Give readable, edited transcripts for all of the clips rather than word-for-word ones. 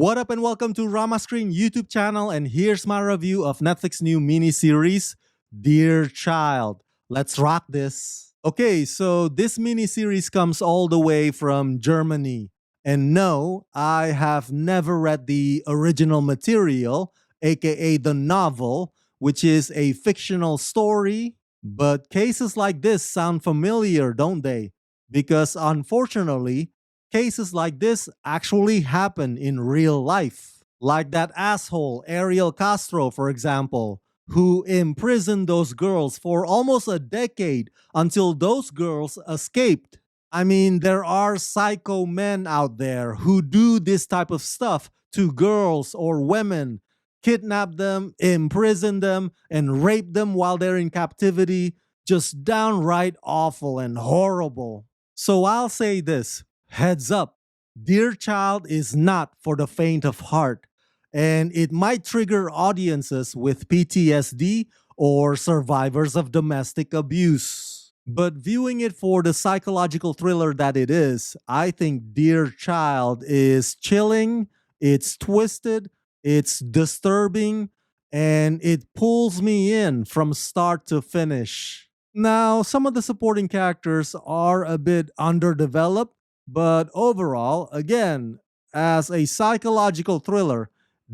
What up and welcome to Rama Screen YouTube channel, and here's my review of Netflix new miniseries, Dear Child. Let's rock this. Okay, so this miniseries comes all the way from Germany. And no, I have never read the original material, aka the novel, which is a fictional story. But cases like this sound familiar, don't they? Because unfortunately, cases like this actually happen in real life. Like that asshole, Ariel Castro, for example, who imprisoned those girls for almost a decade until those girls escaped. I mean, there are psycho men out there who do this type of stuff to girls or women, kidnap them, imprison them, and rape them while they're in captivity. Just downright awful and horrible. So I'll say this, heads up, Dear Child is not for the faint of heart, and it might trigger audiences with PTSD or survivors of domestic abuse. But viewing it for the psychological thriller that it is, I think Dear Child is chilling, it's twisted, it's disturbing, and it pulls me in from start to finish. Now, some of the supporting characters are a bit underdeveloped, but overall, again, as a psychological thriller,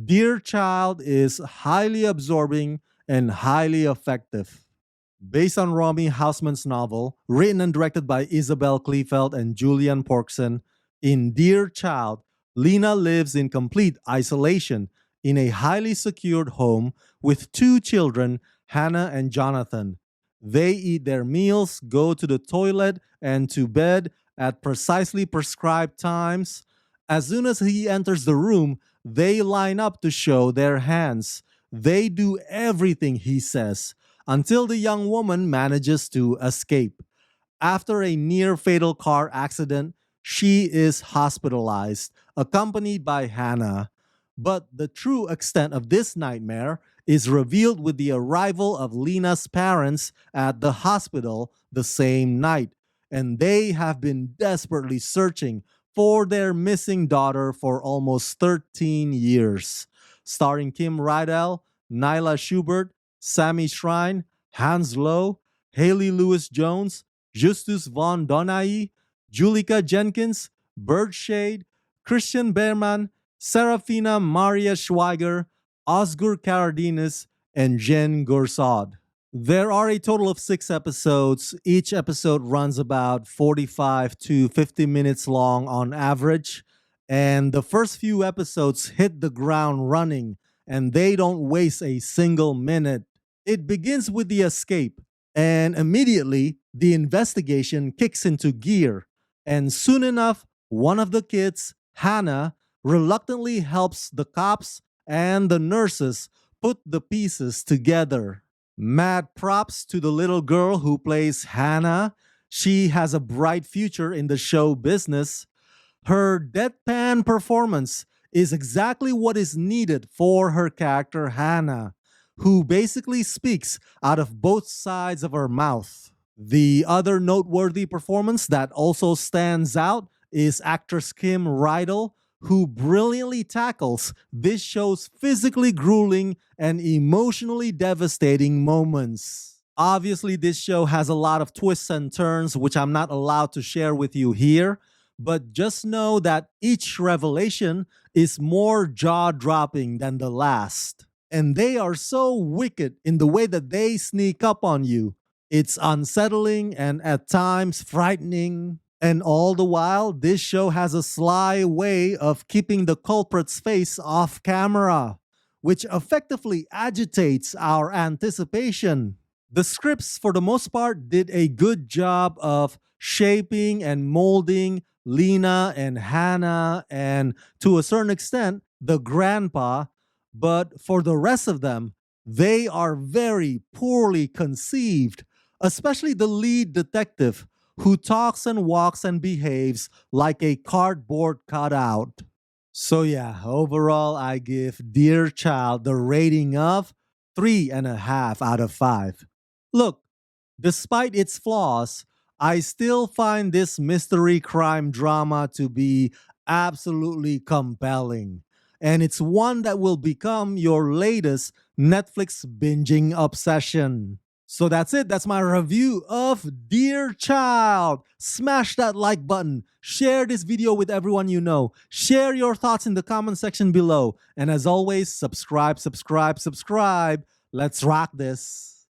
Dear Child is highly absorbing and highly effective. Based on Romy Hausman's novel, written and directed by Isabel Kleefeld and Julian Porkson, in Dear Child, Lena lives in complete isolation in a highly secured home with two children, Hannah and Jonathan. They eat their meals, go to the toilet, and to bed at precisely prescribed times. As soon as he enters the room, they line up to show their hands. They do everything he says until the young woman manages to escape. After a near fatal car accident, she is hospitalized, accompanied by Hannah. But the true extent of this nightmare is revealed with the arrival of Lena's parents at the hospital the same night, and they have been desperately searching for their missing daughter for almost 13 years. Starring Kim Rydell, Nyla Schubert, Sammy Shrine, Hans Lowe, Haley Lewis Jones, Justus von Donai, Julika Jenkins, Bird Shade, Christian Behrman, Serafina Maria Schweiger, Osgur Karadines, and Jen Gorsod. There are a total of 6 episodes. Each episode runs about 45 to 50 minutes long on average. And the first few episodes hit the ground running, and they don't waste a single minute. It begins with the escape, and immediately the investigation kicks into gear. And soon enough, one of the kids, Hannah, reluctantly helps the cops and the nurses put the pieces together. Mad props to the little girl who plays Hannah. She has a bright future in the show business. Her deadpan performance is exactly what is needed for her character Hannah, who basically speaks out of both sides of her mouth. The other noteworthy performance that also stands out is actress Kim Rydell, who brilliantly tackles this show's physically grueling and emotionally devastating moments. Obviously, this show has a lot of twists and turns, which I'm not allowed to share with you here, but just know that each revelation is more jaw-dropping than the last. And they are so wicked in the way that they sneak up on you. It's unsettling and at times frightening. And all the while, this show has a sly way of keeping the culprit's face off camera, which effectively agitates our anticipation. The scripts, for the most part, did a good job of shaping and molding Lena and Hannah, and to a certain extent, the grandpa. But for the rest of them, they are very poorly conceived, especially the lead detective, who talks and walks and behaves like a cardboard cutout. So yeah, overall, I give Dear Child the rating of 3.5 out of 5. Look, despite its flaws, I still find this mystery crime drama to be absolutely compelling. and it's one that will become your latest Netflix binging obsession. So that's it. That's my review of Dear Child. Smash that like button. Share this video with everyone you know. Share your thoughts in the comment section below. And as always, subscribe, subscribe, subscribe. Let's rock this.